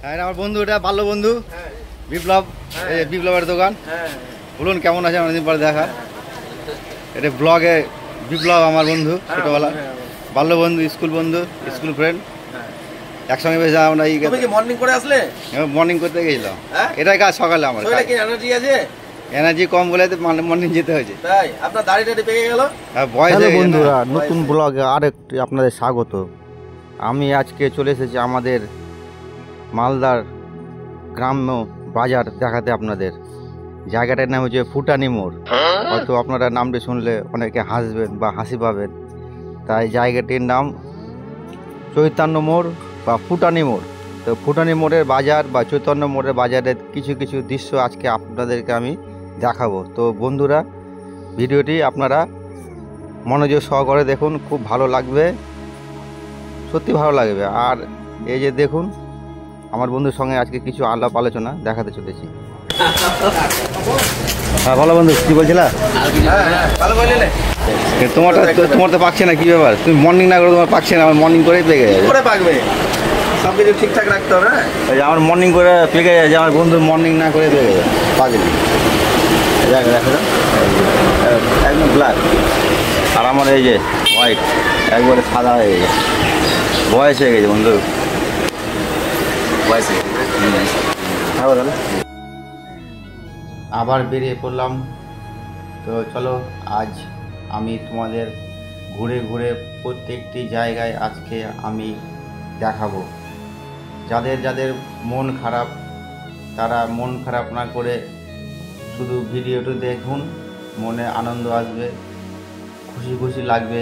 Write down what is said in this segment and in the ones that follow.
হ্যাঁ আমার বন্ধু, এটা বাল্য বন্ধু বিপ্লব, বিপ্লবের দোকান। বলুন কেমন আছে, অনেকদিন পরে দেখা। এটা ব্লগে বিপ্লব আমার বন্ধু, ছোটবেলা বাল্য বন্ধু, স্কুল বন্ধু, স্কুল ফ্রেন্ড। একসঙ্গে বেশ আমরা মর্নিং করে আসলে, মর্নিং করতে গেছিলাম। এটাই কাজ সকালে আমার এনার্জি আছে, এনার্জি কম বলে মর্নিং যেতে হয়েছে। তাই আপনার দাড়ি টাড়ি পেকে গেল। হ্যালো বন্ধুরা, নতুন ব্লগে আরেকটি আপনাদের স্বাগত। আমি আজকে চলে এসেছি আমাদের মালদার গ্রাম্য বাজার দেখাতে আপনাদের। জায়গাটার নাম হচ্ছে ফুটানি মোড়। হয়তো আপনারা নামটি শুনলে অনেকে হাসবেন বা হাসি পাবেন, তাই জায়গাটির নাম চৈতন্য মোড় বা ফুটানি মোড়। তো ফুটানি মোড়ের বাজার বা চৈতন্য মোড়ের বাজারের কিছু কিছু দৃশ্য আজকে আপনাদেরকে আমি দেখাবো। তো বন্ধুরা, ভিডিওটি আপনারা মনোযোগ সহকারে দেখুন, খুব ভালো লাগবে, সত্যি ভালো লাগবে। আর এই যে দেখুন, আমার বন্ধুর সঙ্গে আজকে কিছু আলাপ আলোচনা দেখাতে চলেছি। হ্যাঁ ভালো বন্ধু, কি বলছিলা? তোমার তো পাকছে না, কি ব্যাপার? তুমি মর্নিং না করে তোমার পাকছে না, আমার মর্নিং করেই পেকে যায়। পাকবে, সব কিছু ঠিকঠাক রাখতে হবে। আমার মর্নিং করে পেকে যায়, যে আমার বন্ধু মর্নিং না করে পেকে যায়, পাকে দেখো একদম ব্ল্যাক, আর আমার এই যে হোয়াইট একবারে সাদা হয়ে গেছে, বয়স হয়ে গেছে বন্ধু, বয়স হ্যাঁ তাহলে আবার বেরিয়ে পড়লাম। তো চলো, আজ আমি তোমাদের ঘুরে ঘুরে প্রত্যেকটি জায়গায় আজকে আমি দেখাবো। যাদের যাদের মন খারাপ, তারা মন খারাপ না করে শুধু ভিডিওটি দেখুন, মনে আনন্দ আসবে, খুশি খুশি লাগবে,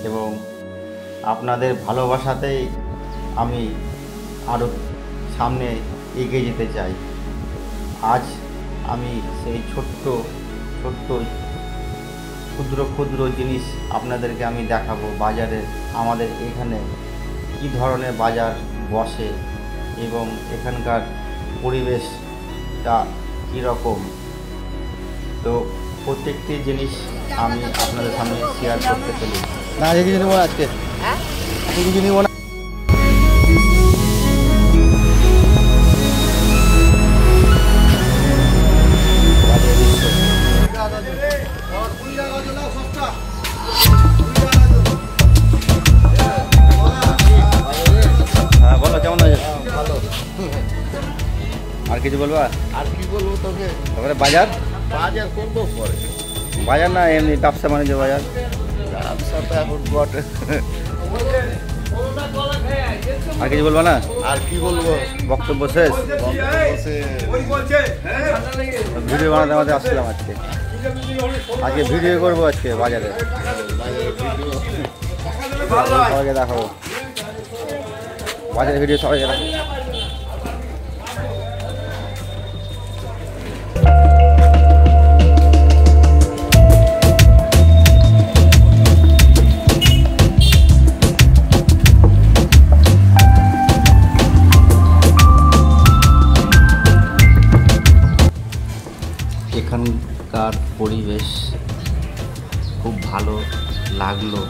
এবং আপনাদের ভালোবাসাতেই আমি আরও সামনে এগিয়ে যেতে চাই। আজ আমি সেই ছোট্ট ছোট্ট ক্ষুদ্র ক্ষুদ্র জিনিস আপনাদেরকে আমি দেখাবো। বাজারে আমাদের এখানে কী ধরনের বাজার বসে এবং এখানকার পরিবেশটা কীরকম। তো প্রত্যেকটি জিনিস আমি আপনাদের সামনে শেয়ার করতে চলি। না কিছু নেবো আজকে, কিছু নেবো না। হ্যাঁ বলো, কেমন আছে? ভালো। আর কিছু বলবা? আর কি বলবো তোকে? তারপরে বাজার বাজার করবো পরে। বাজার না এমনি ব্যবসা বাণিজ্য বাজার, ব্যবসা তো এখন বটে। আর কিছু বলবো না? আর কি বলবো? বক্তব্য শেষ। ভিডিও বানাতে আমাদের আসছিলাম আজকে, ভিডিও করবো আজকে বাজারে, সবাইকে দেখাবো বাজারের ভিডিও, সবাইকে দেখাবো। এখানকার পরিবেশ খুব ভালো লাগলো।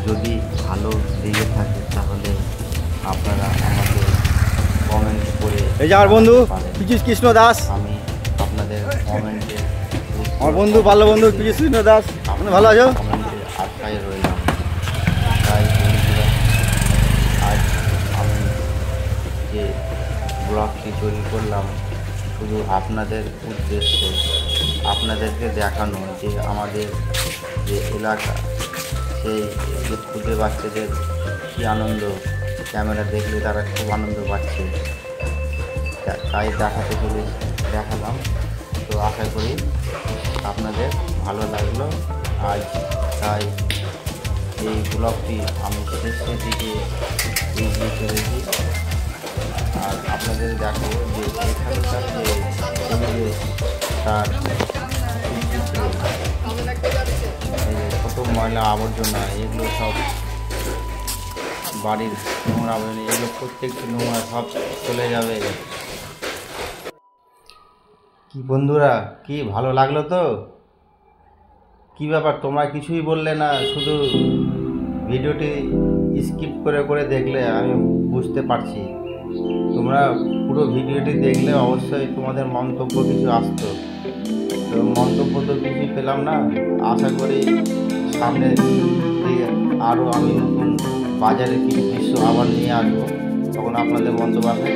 যদি ভালো লেগে থাকে তাহলে আপনারা আমাকে কমেন্ট করে, এই যে আমার বন্ধু পীযুষ কৃষ্ণ দাস, আমি আপনাদের কমেন্টে, আমার বন্ধু বাল্য বন্ধু পীযুষ কৃষ্ণ দাস, আপনি ভালো আছো? কমেন্টে আটকায় রইলাম। তাই বন্ধুরা, আজ আমি যে ব্লগটি তৈরি করলাম শুধু আপনাদের উদ্দেশ্যে, আপনাদেরকে দেখানো যে আমাদের যে এলাকা, সেই যে খুদে বাচ্চাদের কী আনন্দ, ক্যামেরা দেখলে তারা খুব আনন্দ পাচ্ছে, তাই দেখালাম। তো আশা করি আপনাদের ভালো লাগলো আজ। তাই এই ব্লগটি আমি শেষের দিকে এগিয়ে চলেছি, আর আপনাদের দেখাবো যে এখানকার যে পরিবেশ তার ছোটো ময়লা আবর্জনা, এগুলো সব বাড়ির নোংরা আবর্জনা, এগুলো প্রত্যেকটি নোংরা সব চলে যাবে। কি বন্ধুরা, কি ভালো লাগলো তো? কি ব্যাপার, তোমরা কিছুই বললে না, শুধু ভিডিওটি স্কিপ করে করে দেখলে আমি বুঝতে পারছি। তোমরা পুরো ভিডিওটি দেখলে অবশ্যই তোমাদের মন্তব্য কিছু আসতো, তো মন্তব্য তো কিছুই পেলাম না। আশা করি সামনে থেকে আরও আমি নতুন বাজারে কিছু দৃশ্য আবার নিয়ে আসবো, তখন আপনাদের মন্তব্য আসে।